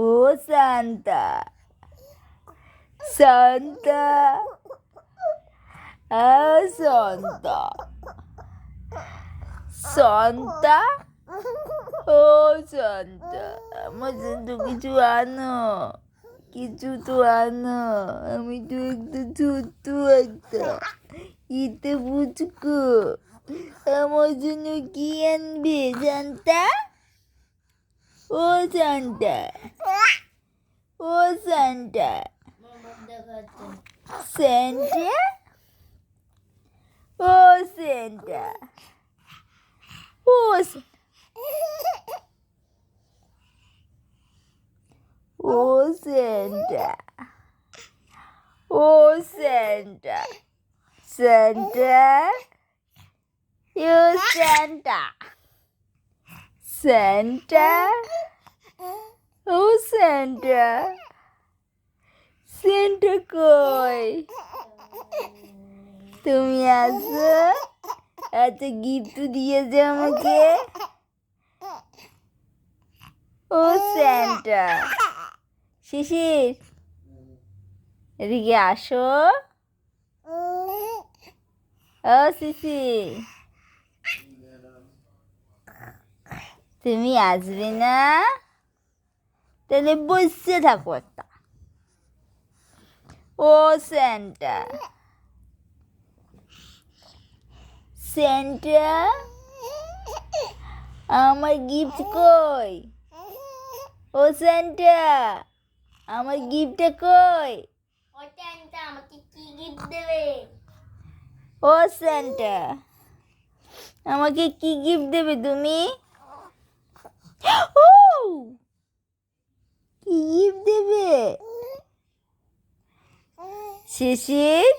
ও Santa, Santa, Santa, Santa, ও Santa, আমার জন্য কিছু আনো, কিছু তো আনো। আমি তো একটু ছোট্ট একটা ইতে বুঝকো, আমার জন্য কি আনবে সান্তা? ও সান্তা, ও সান্তা, সান্তা, ও সান্তা, ও ও সান্তা, ও Santa, Santa, you Santa, Santa, oh Santa, Santa কই তুমি আসো, এত গিফট দিয়েছো আমাকে। ও স্যান্টা, শিশির এদিকে আসো। ও শিশির, তুমি আসবে না? তাহলে বসে থাকো একটা। ও স্যান্টা, স্যান্টা, আমার গিফট কই? ও স্যান্টা, আমার গিফটটা কই? ও সান্তা, আমাকে কি গিফট দেবে? ও স্যান্টা, আমাকে কি গিফট দেবে তুমি? ও, কি গিফট দেবে? শিশির,